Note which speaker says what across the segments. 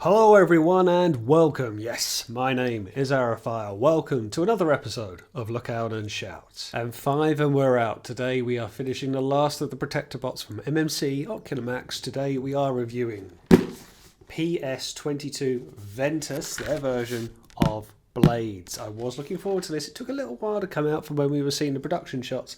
Speaker 1: Hello everyone and welcome. Yes, my name is Arafile. Welcome to another episode of Look Out and Shout. And 5 and we're out. Today we are finishing the last of the Protectbots from MMC, Ocular. Today we are reviewing PS-22 Ventus, their version of Blades. I was looking forward to this. It took a little while to come out from when we were seeing the production shots,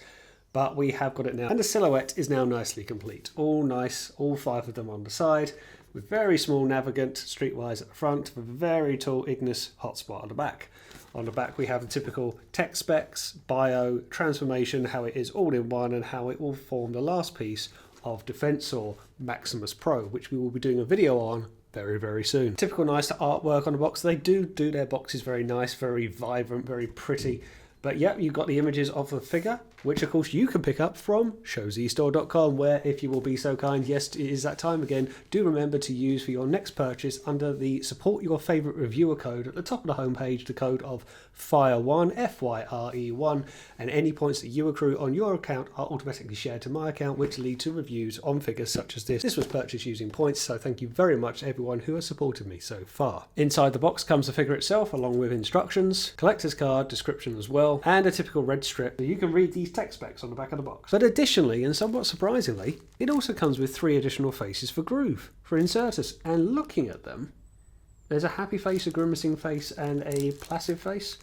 Speaker 1: but we have got it now. And the silhouette is now nicely complete. All nice, all 5 of them on the side, with very small Navigant Streetwise at the front, with a very tall Ignis hotspot on the back. On the back we have the typical tech specs, bio, transformation, how it is all in one, and how it will form the last piece of Defensor Maximus Pro, which we will be doing a video on very soon. Typical nice artwork on the box. They do their boxes very nice, very vibrant, very pretty. But yeah, you've got the images of the figure, which of course you can pick up from showzstore.com, where, if you will be so kind, yes, it is that time again, do remember to use for your next purchase under the support your favourite reviewer code at the top of the homepage, the code of FIRE1, F-Y-R-E-1, and any points that you accrue on your account are automatically shared to my account, which lead to reviews on figures such as this. This was purchased using points, so thank you very much to everyone who has supported me so far. Inside the box comes the figure itself, along with instructions, collector's card, description as well, and a typical red strip. You can read these tech specs on the back of the box. But additionally, and somewhat surprisingly, it also comes with 3 additional faces for Groove, for Insertus. And looking at them, there's a happy face, a grimacing face, and a placid face,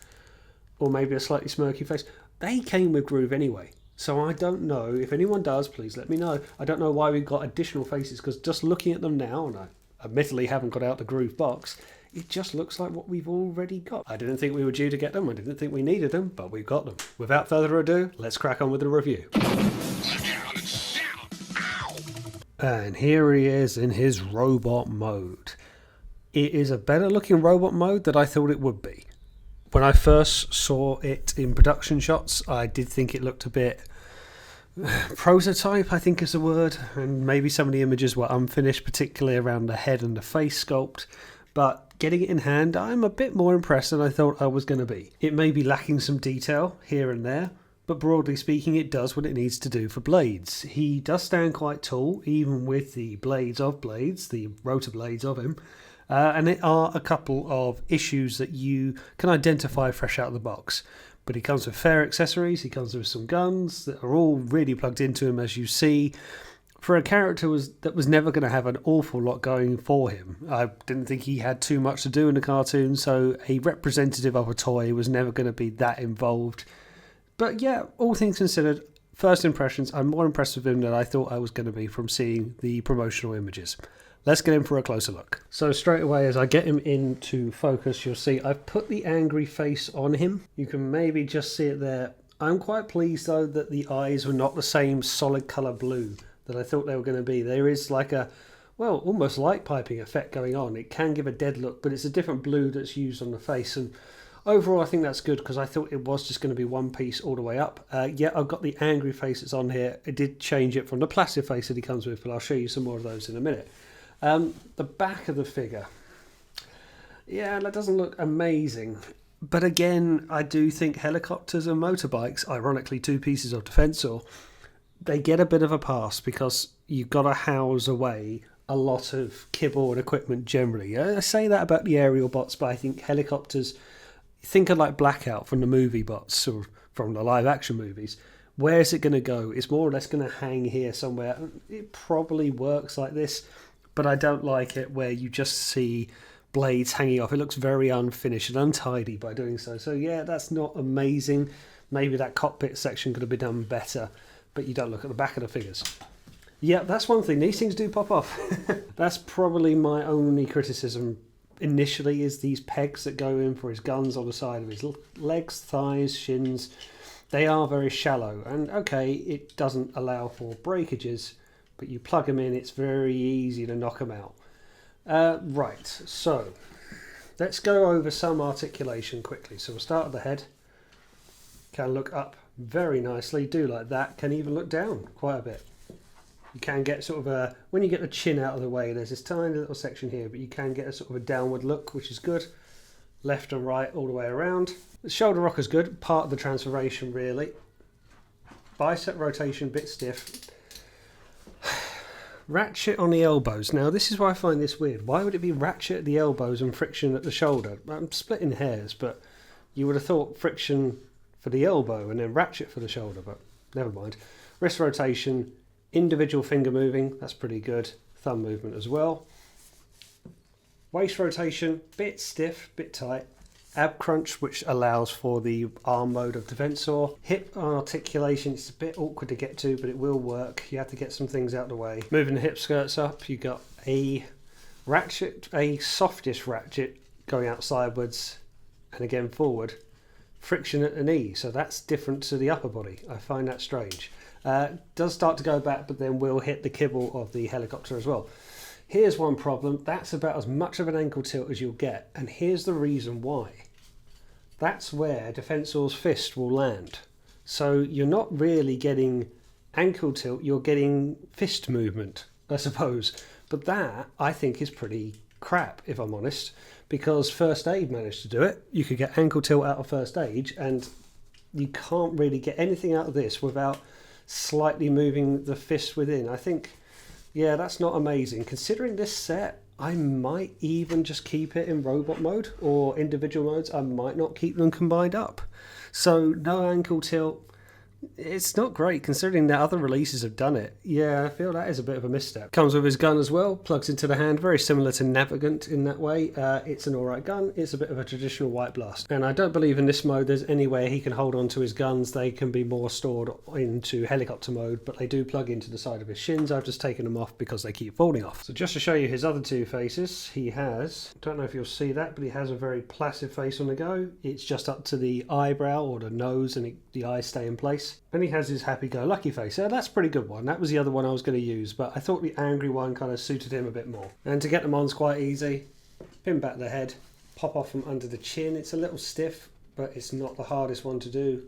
Speaker 1: or maybe a slightly smirky face. They came with Groove anyway, so I don't know. If anyone does, please let me know. I don't know why we've got additional faces, because just looking at them now, and I admittedly haven't got out the Groove box, it just looks like what we've already got. I didn't think we were due to get them. I didn't think we needed them, but we've got them. Without further ado, let's crack on with the review. And here he is in his robot mode. It is a better looking robot mode than I thought it would be. When I first saw it in production shots, I did think it looked a bit prototype, I think is the word, and maybe some of the images were unfinished, particularly around the head and the face sculpt. But getting it in hand, I'm a bit more impressed than I thought I was going to be. It may be lacking some detail here and there, but broadly speaking it does what it needs to do for Blades. He does stand quite tall, even with the blades of Blades, the rotor blades of him, and there are a couple of issues that you can identify fresh out of the box. But he comes with fair accessories, he comes with some guns that are all really plugged into him, as you see. For a character that was never going to have an awful lot going for him. I didn't think he had too much to do in the cartoon, so a representative of a toy was never going to be that involved. But yeah, all things considered, first impressions, I'm more impressed with him than I thought I was going to be from seeing the promotional images. Let's get in for a closer look. So straight away, as I get him into focus, you'll see I've put the angry face on him. You can maybe just see it there. I'm quite pleased though that the eyes were not the same solid colour blue that I thought they were going to be. There is like a, well, almost light piping effect going on. It can give a dead look, but it's a different blue that's used on the face. And overall, I think that's good, because I thought it was just going to be one piece all the way up. Yeah, I've got the angry faces on here. I did change it from the placid face that he comes with, but I'll show you some more of those in a minute. The back of the figure. Yeah, that doesn't look amazing. But again, I do think helicopters and motorbikes, ironically 2 pieces of Defensor, they get a bit of a pass because you've got to house away a lot of kibble and equipment generally. I say that about the aerial bots, but I think helicopters, think of like Blackout from the movie bots or from the live action movies. Where is it going to go? It's more or less going to hang here somewhere. It probably works like this, but I don't like it where you just see blades hanging off. It looks very unfinished and untidy by doing so. So yeah, that's not amazing. Maybe that cockpit section could have been done better. But you don't look at the back of the figures. Yeah, that's one thing. These things do pop off. That's probably my only criticism initially, is these pegs that go in for his guns on the side of his legs, thighs, shins. They are very shallow. And okay, it doesn't allow for breakages, but you plug them in, it's very easy to knock them out. Right, so let's go over some articulation quickly. So we'll start at the head. Can look up very nicely, do like that, can even look down quite a bit. You can get sort of a, when you get the chin out of the way, there's this tiny little section here, but you can get a sort of a downward look, which is good. Left and right all the way around. The shoulder rock is good, part of the transformation really. Bicep rotation, bit stiff. Ratchet on the elbows. Now this is why I find this weird. Why would it be ratchet at the elbows and friction at the shoulder? I'm splitting hairs, but you would have thought friction for the elbow and then ratchet for the shoulder, but never mind. Wrist rotation, individual finger moving, that's pretty good. Thumb movement as well. Waist rotation, bit stiff, bit tight. Ab crunch, which allows for the arm mode of Defensor. Hip articulation, it's a bit awkward to get to, but it will work. You have to get some things out of the way. Moving the hip skirts up, you got a ratchet, a softish ratchet going out sidewards and again forward. Friction at the knee, so that's different to the upper body. I find that strange. Does start to go back, but then will hit the kibble of the helicopter as well. Here's one problem. That's about as much of an ankle tilt as you'll get, and here's the reason why. That's where Defensor's fist will land. So you're not really getting ankle tilt, you're getting fist movement, I suppose. But that, I think, is pretty crap, if I'm honest, because First Aid managed to do it. You could get ankle tilt out of First Aid, and you can't really get anything out of this without slightly moving the fist within. I think, yeah, that's not amazing. Considering this set, I might even just keep it in robot mode or individual modes. I might not keep them combined up. So no ankle tilt. It's not great considering that other releases have done it. Yeah, I feel that is a bit of a misstep. Comes with his gun as well, plugs into the hand, very similar to Navigant in that way. It's an alright gun, it's a bit of a traditional white blast. And I don't believe in this mode there's any way he can hold on to his guns. They can be more stored into helicopter mode, but they do plug into the side of his shins. I've just taken them off because they keep falling off. So just to show you his other two faces, he has, don't know if you'll see that, but he has a very placid face on the go. It's just up to the eyebrow or the nose, and the eyes stay in place. And he has his happy-go-lucky face. That's a pretty good one. That was the other one I was going to use, but I thought the angry one kind of suited him a bit more. And to get them on is quite easy. Pin back the head, pop off from under the chin. It's a little stiff, but it's not the hardest one to do.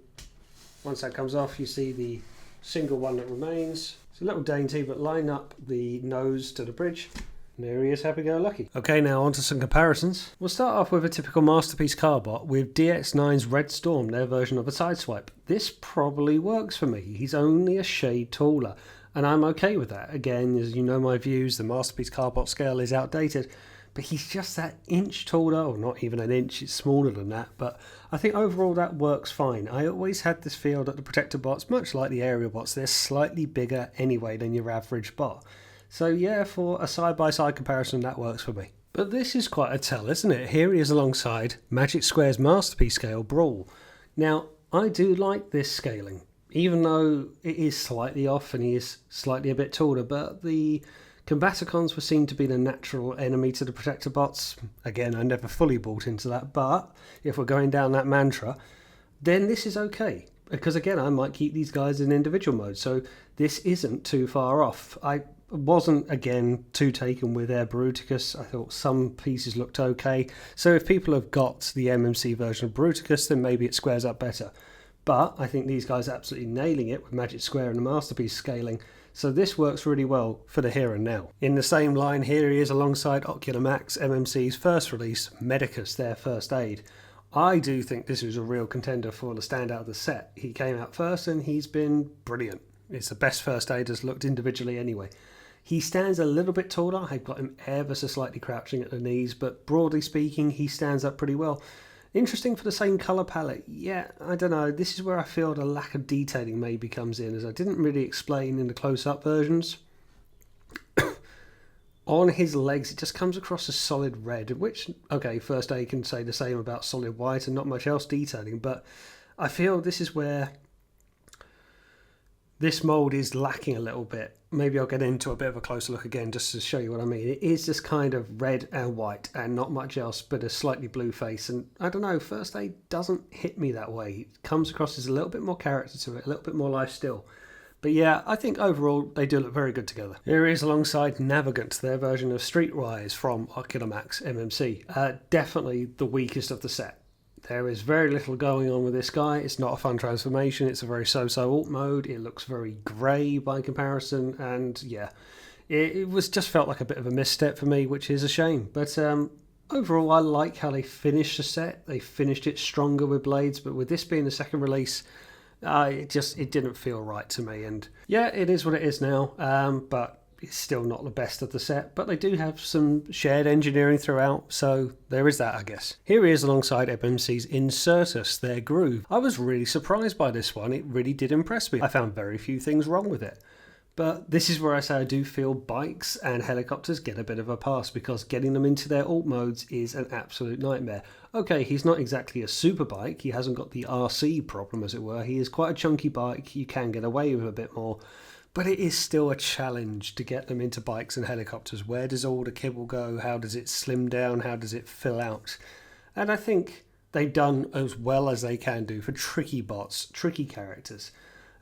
Speaker 1: Once that comes off, you see the single one that remains. It's a little dainty, but line up the nose to the bridge. There he is, happy-go-lucky. Okay, now on to some comparisons. We'll start off with a typical Masterpiece Carbot with DX9's Red Storm, their version of a Sideswipe. This probably works for me. He's only a shade taller, and I'm okay with that. Again, as you know my views, the Masterpiece Carbot scale is outdated, but he's just that inch taller, or not even an inch, it's smaller than that, but I think overall that works fine. I always had this feel that the Protectbots, much like the aerial bots, they're slightly bigger anyway than your average bot. So yeah, for a side-by-side comparison, that works for me. But this is quite a tell, isn't it? Here he is alongside Magic Square's Masterpiece Scale Brawl. Now, I do like this scaling, even though it is slightly off and he is slightly a bit taller, but the Combaticons were seen to be the natural enemy to the Protectbots. Again, I never fully bought into that, but if we're going down that mantra, then this is okay. Because again, I might keep these guys in individual mode, so this isn't too far off. I wasn't, again, too taken with Air Bruticus. I thought some pieces looked okay. So if people have got the MMC version of Bruticus, then maybe it squares up better. But I think these guys are absolutely nailing it with Magic Square and the Masterpiece scaling. So this works really well for the here and now. In the same line, here he is alongside Ocular Max, MMC's first release, Medicus, their First Aid. I do think this is a real contender for the standout of the set. He came out first and he's been brilliant. It's the best First Aid has looked individually anyway. He stands a little bit taller. I've got him ever so slightly crouching at the knees, but broadly speaking, he stands up pretty well. Interesting for the same colour palette. Yeah, I don't know. This is where I feel the lack of detailing maybe comes in, as I didn't really explain in the close-up versions. On his legs, it just comes across as solid red, which, okay, First Aid can say the same about solid white and not much else detailing, but I feel this is where this mould is lacking a little bit. Maybe I'll get into a bit of a closer look again just to show you what I mean. It is just kind of red and white and not much else but a slightly blue face. And I don't know, First Aid doesn't hit me that way. It comes across as a little bit more character to it, a little bit more life still. But yeah, I think overall they do look very good together. Here he is alongside Navigant, their version of Streetwise from Ocular Max MMC. Definitely the weakest of the set. There is very little going on with this guy. It's not a fun transformation. It's a very so-so alt mode. It looks very grey by comparison. And yeah, it was just felt like a bit of a misstep for me, which is a shame. But overall, I like how they finished the set. They finished it stronger with blades. But with this being the second release, it didn't feel right to me. And yeah, it is what it is now. But it's still not the best of the set, but they do have some shared engineering throughout, so there is that, I guess. Here he is alongside MMC's Insertus, their Groove. I was really surprised by this one. It really did impress me. I found very few things wrong with it. But this is where I say I do feel bikes and helicopters get a bit of a pass, because getting them into their alt modes is an absolute nightmare. Okay, he's not exactly a super bike. He hasn't got the RC problem, as it were. He is quite a chunky bike. You can get away with a bit more. But it is still a challenge to get them into bikes and helicopters. Where does all the kibble go? How does it slim down? How does it fill out? And I think they've done as well as they can do for tricky bots, tricky characters.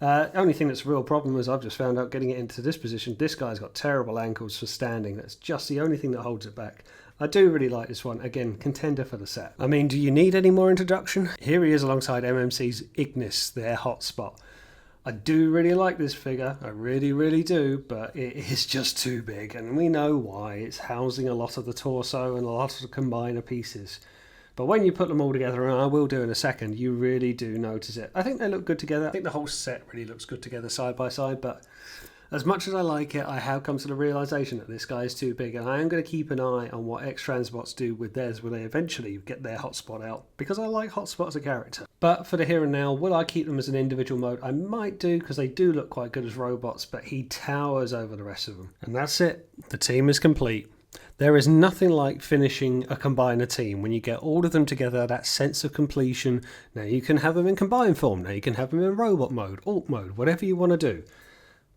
Speaker 1: Only thing that's a real problem is I've just found out getting it into this position, this guy's got terrible ankles for standing. That's just the only thing that holds it back. I do really like this one. Again, contender for the set. I mean, do you need any more introduction? Here he is alongside MMC's Ignis, their hotspot. I do really like this figure, I really, really do, but it is just too big, and we know why. It's housing a lot of the torso and a lot of the combiner pieces. But when you put them all together, and I will do in a second, you really do notice it. I think they look good together. I think the whole set really looks good together side by side, but as much as I like it, I have come to the realisation that this guy is too big, and I am going to keep an eye on what X-Transbots do with theirs when they eventually get their hotspot out, because I like hotspot as a character. But for the here and now, will I keep them as an individual mode? I might do, because they do look quite good as robots, but he towers over the rest of them. And that's it. The team is complete. There is nothing like finishing a combiner team when you get all of them together, that sense of completion. Now you can have them in combined form, now you can have them in robot mode, alt mode, whatever you want to do.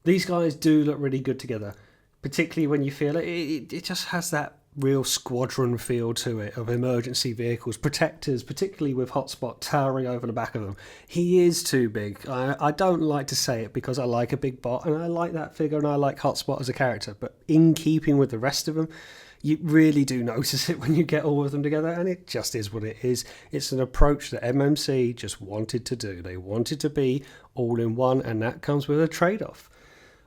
Speaker 1: These guys do look really good together, particularly when you feel it. It just has that real squadron feel to it, of emergency vehicles, protectors, particularly with Hotspot towering over the back of them. He is too big. I don't like to say it because I like a big bot and I like that figure and I like Hotspot as a character, but in keeping with the rest of them, you really do notice it when you get all of them together, and it just is what it is. It's an approach that MMC just wanted to do. They wanted to be all in one, and that comes with a trade-off.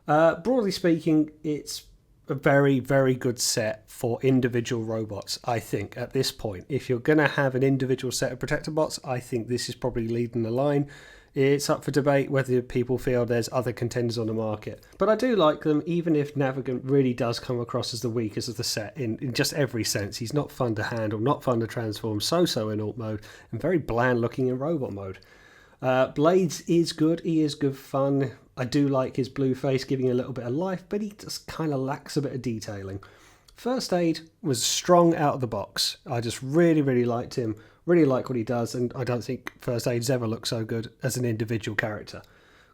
Speaker 1: Broadly speaking, it's a very, very good set for individual robots, I think, at this point. If you're going to have an individual set of Protectbots, I think this is probably leading the line. It's up for debate whether people feel there's other contenders on the market. But I do like them, even if Navigant really does come across as the weakest of the set in just every sense. He's not fun to handle, not fun to transform, so-so in alt mode, and very bland looking in robot mode. Blades is good, he is good fun. I do like his blue face giving a little bit of life, but he just kind of lacks a bit of detailing. First Aid was strong out of the box. I just really, really liked him. Really like what he does, and I don't think First Aid's ever looked so good as an individual character.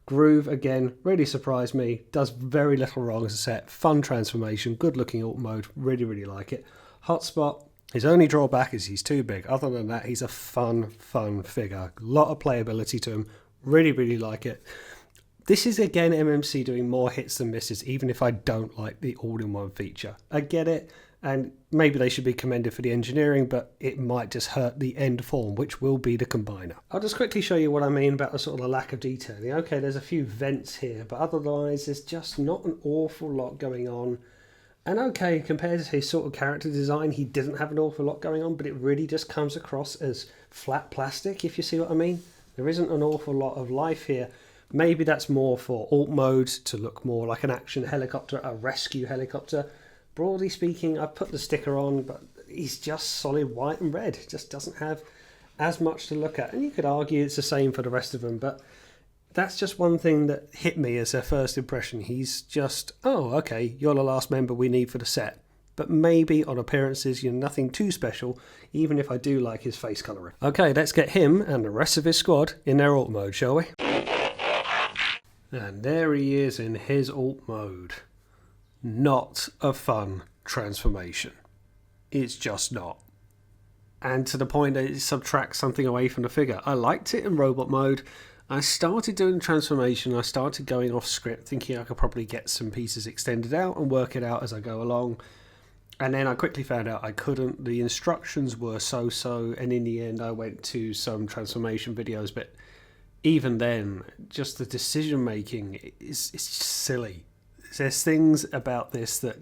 Speaker 1: Groove, again, really surprised me. Does very little wrong as a set. Fun transformation, good looking alt mode. Really, really like it. Hotspot, his only drawback is he's too big. Other than that, he's a fun figure. A lot of playability to him. Really, really like it. This is, again, MMC doing more hits than misses, even if I don't like the all-in-one feature. I get it. And maybe they should be commended for the engineering, but it might just hurt the end form, which will be the combiner. I'll just quickly show you what I mean about the sort of the lack of detailing. Okay, there's a few vents here, but otherwise there's just not an awful lot going on. And okay, compared to his sort of character design, he didn't have an awful lot going on, but it really just comes across as flat plastic, if you see what I mean. There isn't an awful lot of life here. Maybe that's more for alt mode to look more like an action helicopter, a rescue helicopter. Broadly speaking, I put the sticker on, but he's just solid white and red. Just doesn't have as much to look at. And you could argue it's the same for the rest of them, but that's just one thing that hit me as a first impression. He's just, oh, okay, you're the last member we need for the set. But maybe on appearances, you're nothing too special, even if I do like his face colouring. Okay, let's get him and the rest of his squad in their alt mode, shall we? And there he is in his alt mode. Not a fun transformation. It's just not. And to the point that it subtracts something away from the figure. I liked it in robot mode. I started doing the transformation. I started going off script, thinking I could probably get some pieces extended out and work it out as I go along. And then I quickly found out I couldn't. The instructions were so-so, and in the end I went to some transformation videos. But even then, just the decision making is just silly. There's things about this that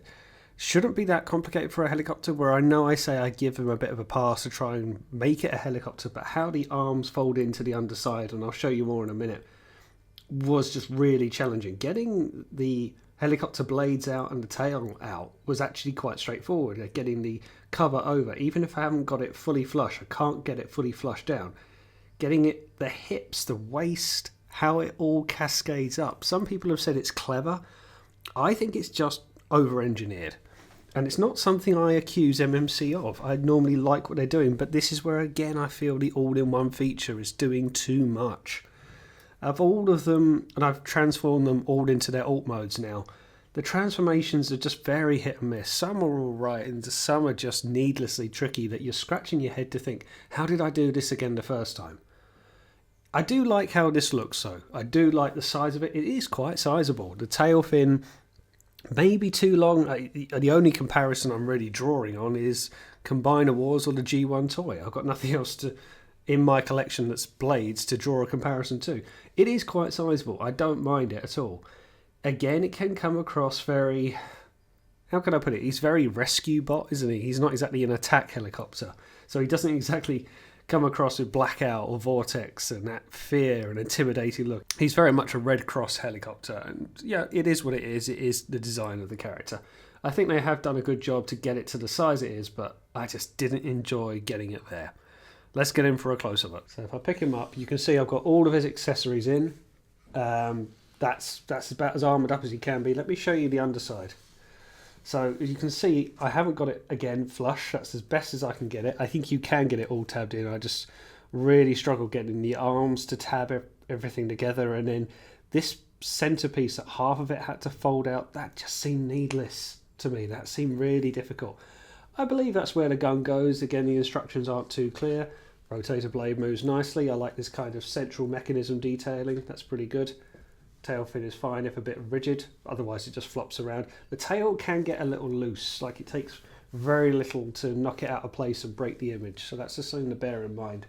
Speaker 1: shouldn't be that complicated for a helicopter, where I know I say I give them a bit of a pass to try and make it a helicopter, but how the arms fold into the underside, and I'll show you more in a minute, was just really challenging. Getting the helicopter blades out and the tail out was actually quite straightforward. Getting the cover over, even if I haven't got it fully flush, I can't get it fully flush down. Getting it, the hips, the waist, how it all cascades up. Some people have said it's clever. I think it's just over-engineered. And it's not something I accuse MMC of. I normally like what they're doing, but this is where, again, I feel the all-in-one feature is doing too much. Of all of them, and I've transformed them all into their alt modes now, the transformations are just very hit and miss. Some are alright, and some are just needlessly tricky that you're scratching your head to think, how did I do this again the first time? I do like how this looks, though. I do like the size of it. It is quite sizable. The tail fin may be too long. The only comparison I'm really drawing on is Combiner Wars or the G1 toy. I've got nothing else in my collection that's blades to draw a comparison to. It is quite sizable. I don't mind it at all. Again, it can come across very... How can I put it? He's very rescue bot, isn't he? He's not exactly an attack helicopter. So he doesn't exactly come across with Blackout or Vortex and that fear and intimidating look. He's very much a Red Cross helicopter, and yeah, it is what it is. It is the design of the character. I think they have done a good job to get it to the size it is, but I just didn't enjoy getting it there. Let's get in for a closer look. So if I pick him up, you can see I've got all of his accessories in. That's about as armoured up as he can be. Let me show you the underside. So as you can see, I haven't got it, again, flush. That's as best as I can get it. I think you can get it all tabbed in. I just really struggle getting the arms to tab everything together. And then this centerpiece that half of it had to fold out, that just seemed needless to me. That seemed really difficult. I believe that's where the gun goes. Again, the instructions aren't too clear. Rotator blade moves nicely. I like this kind of central mechanism detailing. That's pretty good. Tail fin is fine if a bit rigid, otherwise it just flops around. The tail can get a little loose, like it takes very little to knock it out of place and break the image, so that's just something to bear in mind.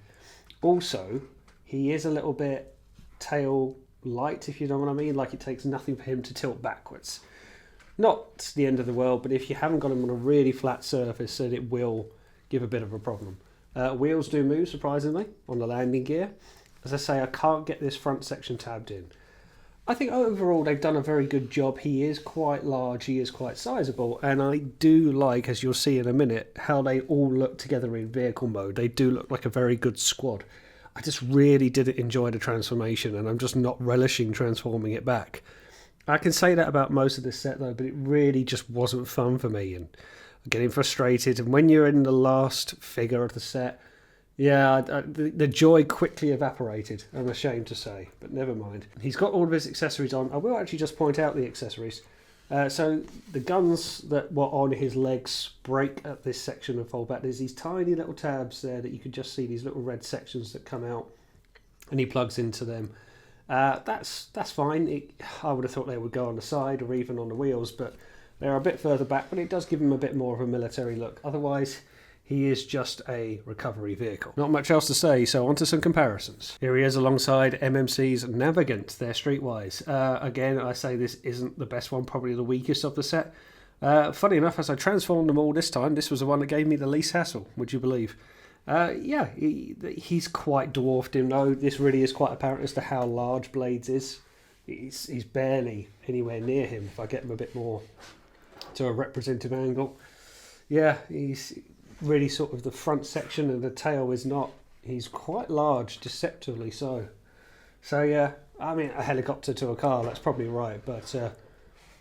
Speaker 1: Also, he is a little bit tail light, if you know what I mean, like it takes nothing for him to tilt backwards. Not the end of the world, but if you haven't got him on a really flat surface, then it will give a bit of a problem. Wheels do move, surprisingly, on the landing gear. As I say, I can't get this front section tabbed in. I think overall they've done a very good job. He is quite large, he is quite sizable, and I do like, as you'll see in a minute, how they all look together in vehicle mode. They do look like a very good squad. I just really didn't enjoy the transformation, and I'm just not relishing transforming it back. I can say that about most of this set though, but it really just wasn't fun for me, and I'm getting frustrated. And when you're in the last figure of the set, yeah, the joy quickly evaporated, I'm ashamed to say, but never mind. He's got all of his accessories on. I will actually just point out the accessories. So the guns that were on his legs break at this section and fold back. There's these tiny little tabs there that you can just see, these little red sections that come out, and he plugs into them. That's fine. I would have thought they would go on the side or even on the wheels, but they're a bit further back, but it does give him a bit more of a military look. Otherwise, he is just a recovery vehicle. Not much else to say, so on to some comparisons. Here he is alongside MMC's Navigant, their Streetwise. Again, I say this isn't the best one, probably the weakest of the set. Funny enough, as I transformed them all this time, this was the one that gave me the least hassle, would you believe? Yeah, he's quite dwarfed him though. This really is quite apparent as to how large Blades is. He's barely anywhere near him if I get him a bit more to a representative angle. Yeah, he's really sort of the front section and the tail is not. He's quite large, deceptively so. So yeah, I mean, a helicopter to a car, that's probably right, but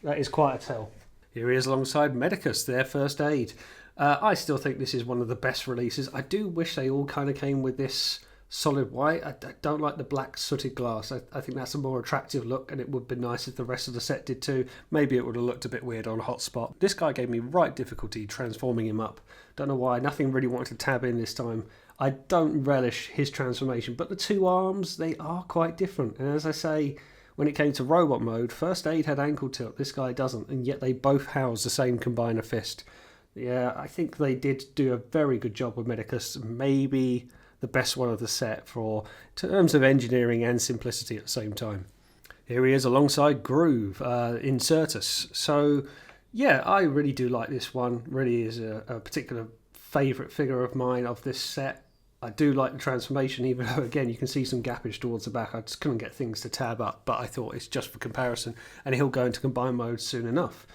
Speaker 1: that is quite a tell. Here he is alongside Medicus, their first aid. I still think this is one of the best releases. I do wish they all kind of came with this solid white. I don't like the black sooted glass. I think that's a more attractive look, and it would be nice if the rest of the set did too. Maybe it would have looked a bit weird on Hotspot. This guy gave me right difficulty transforming him up. Don't know why. Nothing really wanted to tab in this time. I don't relish his transformation, but the two arms, they are quite different. And as I say, when it came to robot mode, First Aid had ankle tilt. This guy doesn't, and yet they both house the same combiner fist. Yeah, I think they did do a very good job with Medicus. Maybe the best one of the set for terms of engineering and simplicity at the same time. Here he is alongside Groove in Certus. So yeah, I really do like this one. Really is a particular favourite figure of mine of this set. I do like the transformation, even though, again, you can see some gappage towards the back. I just couldn't get things to tab up, but I thought it's just for comparison, and he'll go into combined mode soon enough.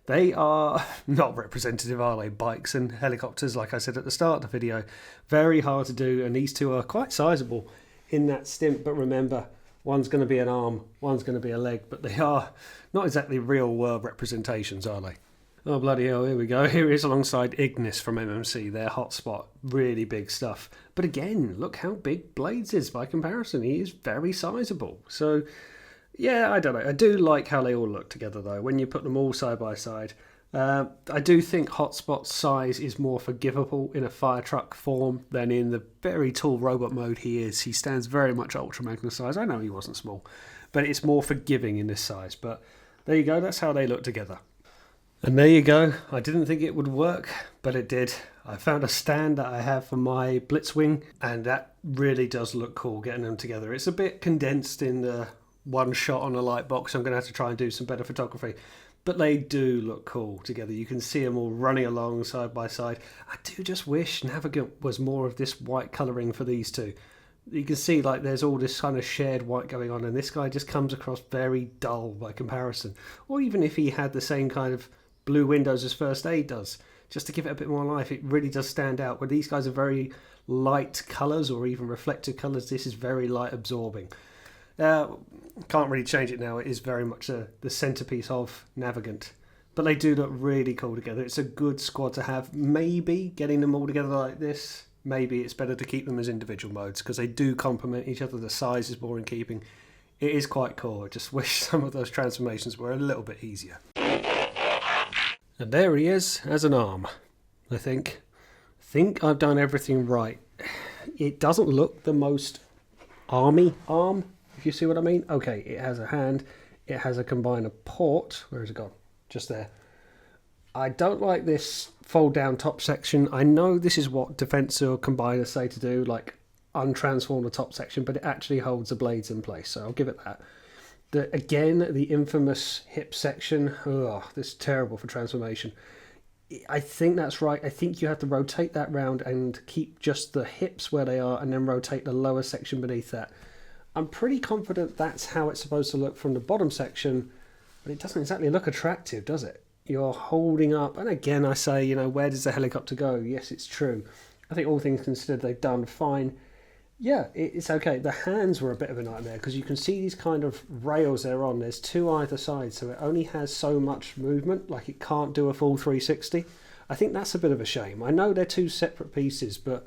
Speaker 1: They are not representative, are they? Bikes and helicopters, like I said at the start of the video. Very hard to do, and these two are quite sizable in that stint. But remember, one's going to be an arm, one's going to be a leg, but they are not exactly real world representations, are they? Oh, bloody hell, here we go. Here he is alongside Ignis from MMC, their hotspot. Really big stuff. But again, look how big Blades is by comparison. He is very sizable. So, yeah, I don't know. I do like how they all look together, though, when you put them all side by side. I do think Hotspot's size is more forgivable in a fire truck form than in the very tall robot mode he is. He stands very much Ultra Magnus size. I know he wasn't small, but it's more forgiving in this size. But there you go. That's how they look together. And there you go. I didn't think it would work, but it did. I found a stand that I have for my Blitzwing, and that really does look cool getting them together. It's a bit condensed in the one shot on a light box. I'm going to have to try and do some better photography, but they do look cool together. You can see them all running along side by side. I do just wish Navigant was more of this white colouring for these two. You can see like there's all this kind of shared white going on, and this guy just comes across very dull by comparison. Or even if he had the same kind of blue windows as First Aid does, just to give it a bit more life, it really does stand out. Where these guys are very light colours or even reflective colours, this is very light absorbing. Can't really change it now. It is very much the centerpiece of Navigant. But they do look really cool together. It's a good squad to have. Maybe getting them all together like this, maybe it's better to keep them as individual modes because they do complement each other. The size is more in keeping. It is quite cool. I just wish some of those transformations were a little bit easier. And there he is as an arm. I think I've done everything right. It doesn't look the most army arm, if you see what I mean. Okay, it has a hand. It has a combiner port. Where has it gone? Just there. I don't like this fold down top section. I know this is what defensor combiners say to do, like untransform the top section, but it actually holds the blades in place, so I'll give it that. Again, the infamous hip section, this is terrible for transformation. I think that's right. I think you have to rotate that round and keep just the hips where they are and then rotate the lower section beneath that. I'm pretty confident that's how it's supposed to look from the bottom section, but it doesn't exactly look attractive, does it? You're holding up, and again I say, where does the helicopter go? Yes, it's true. I think all things considered, they've done fine. Yeah, it's okay. The hands were a bit of a nightmare because you can see these kind of rails they're on. There's two either side, so it only has so much movement, like it can't do a full 360. I think that's a bit of a shame. I know they're two separate pieces, but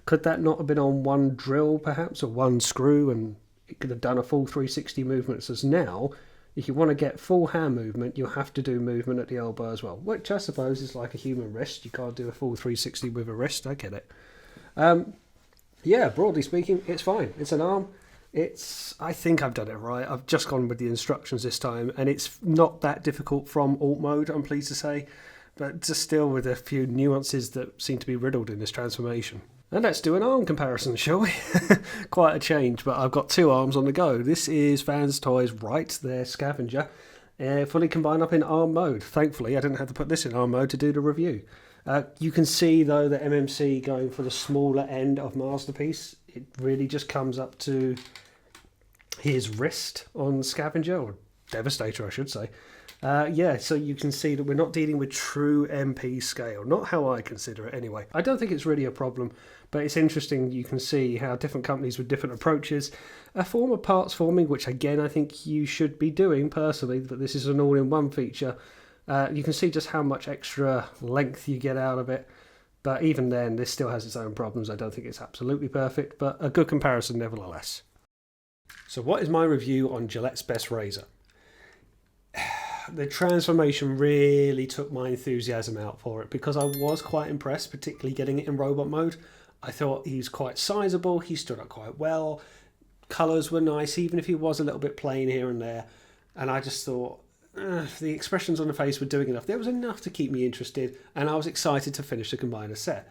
Speaker 1: could that not have been on one drill perhaps, or one screw, and it could have done a full 360 movement? So now, if you want to get full hand movement, you have to do movement at the elbow as well, which I suppose is like a human wrist. You can't do a full 360 with a wrist. I get it. Yeah, broadly speaking, it's fine. It's an arm. I think I've done it right. I've just gone with the instructions this time, and it's not that difficult from alt mode, I'm pleased to say, but just still with a few nuances that seem to be riddled in this transformation. And let's do an arm comparison, shall we? Quite a change, but I've got two arms on the go. This is Vans Toys Right, their scavenger, fully combined up in arm mode. Thankfully, I didn't have to put this in arm mode to do the review. You can see, though, the MMC going for the smaller end of Masterpiece. It really just comes up to his wrist on Scavenger, or Devastator, I should say. Yeah, so you can see that we're not dealing with true MP scale. Not how I consider it, anyway. I don't think it's really a problem, but it's interesting. You can see how different companies with different approaches a form of parts forming, which, again, I think you should be doing, personally, but this is an all-in-one feature. You can see just how much extra length you get out of it, but even then this still has its own problems. I don't think it's absolutely perfect, but a good comparison nevertheless. So what is my review on Gillette's best razor? The transformation really took my enthusiasm out for it because I was quite impressed, particularly getting it in robot mode. I thought he was quite sizable, he stood up quite well, colours were nice even if he was a little bit plain here and there, and I just thought the expressions on the face were doing enough. There was enough to keep me interested, and I was excited to finish the combiner set.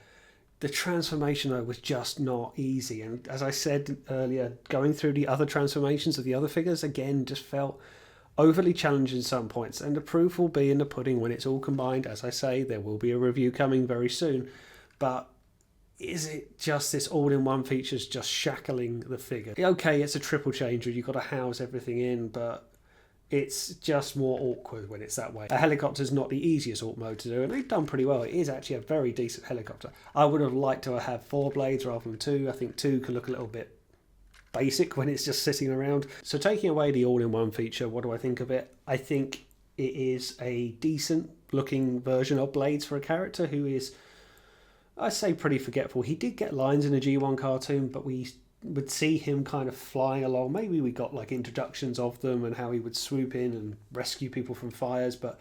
Speaker 1: The transformation, though, was just not easy, and as I said earlier, going through the other transformations of the other figures, again, just felt overly challenging at some points, and the proof will be in the pudding when it's all combined. As I say, there will be a review coming very soon, but is it just this all-in-one features just shackling the figure? Okay, it's a triple changer, you've got to house everything in, but it's just more awkward when it's that way. A helicopter's not the easiest alt mode to do, and they've done pretty well. It is actually a very decent helicopter. I would have liked to have 4 blades rather than 2. I think 2 could look a little bit basic when it's just sitting around. So taking away the all-in-one feature, what do I think of it? I think it is a decent looking version of Blades for a character who is, I say, pretty forgetful. He did get lines in a G1 cartoon, but we would see him kind of flying along. Maybe we got like introductions of them and how he would swoop in and rescue people from fires, but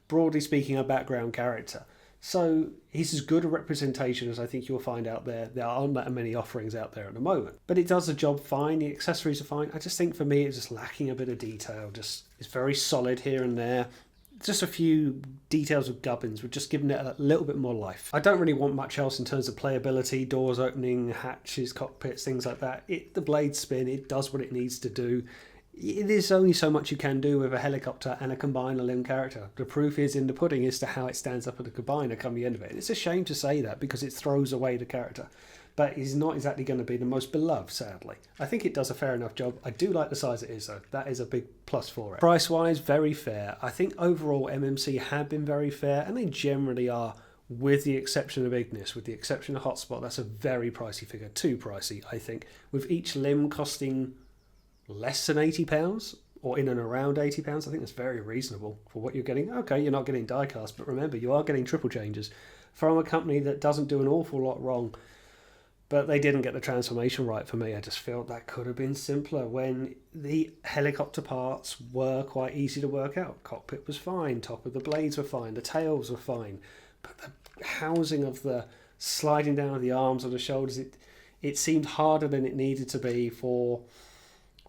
Speaker 1: broadly speaking, a background character. So he's as good a representation as I think you'll find out there. There aren't that many offerings out there at the moment, but it does the job fine. The accessories are fine. I just think for me it's just lacking a bit of detail. Just it's very solid here and there. Just a few details of gubbins would just given it a little bit more life. I don't really want much else in terms of playability, doors opening, hatches, cockpits, things like that. The blades spin, it does what it needs to do. It is only so much you can do with a helicopter and a combiner limb character. The proof is in the pudding as to how it stands up at the combiner come the end of it. It's a shame to say that because it throws away the character. But it's not exactly going to be the most beloved, sadly. I think it does a fair enough job. I do like the size it is, though. That is a big plus for it. Price-wise, very fair. I think overall MMC have been very fair, and they generally are, with the exception of Ignis, with the exception of Hotspot. That's a very pricey figure. Too pricey, I think. With each limb costing less than £80, or in and around £80, I think that's very reasonable for what you're getting. Okay, you're not getting diecast, but remember, you are getting triple changes from a company that doesn't do an awful lot wrong. But they didn't get the transformation right for me. I just felt that could have been simpler when the helicopter parts were quite easy to work out. Cockpit was fine, top of the blades were fine, the tails were fine. But the housing of the sliding down of the arms or the shoulders, it seemed harder than it needed to be for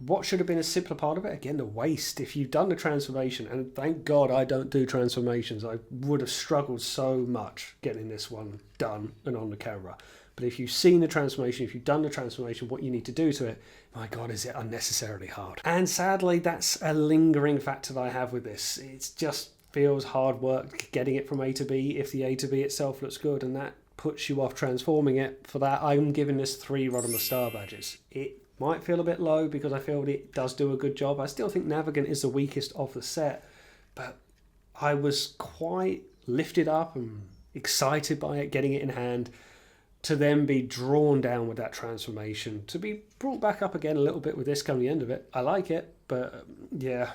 Speaker 1: what should have been a simpler part of it. Again, the waist. If you've done the transformation, and thank God I don't do transformations, I would have struggled so much getting this one done and on the camera. But if you've seen the transformation, if you've done the transformation, what you need to do to it, my God, is it unnecessarily hard. And sadly, that's a lingering factor that I have with this. It just feels hard work getting it from A to B if the A to B itself looks good, and that puts you off transforming it. For that, I'm giving this 3 Rodimus Star badges. It might feel a bit low because I feel it does do a good job. I still think Navigant is the weakest of the set, but I was quite lifted up and excited by it, getting it in hand, to then be drawn down with that transformation, to be brought back up again a little bit with this coming the end of it. I like it, but yeah,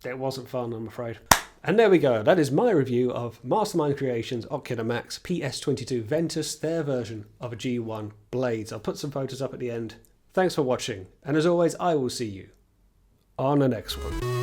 Speaker 1: it wasn't fun, I'm afraid. And there we go. That is my review of Mastermind Creations Ocular Max PS-22 Ventus, their version of a G1 Blades. I'll put some photos up at the end. Thanks for watching, and as always, I will see you on the next one.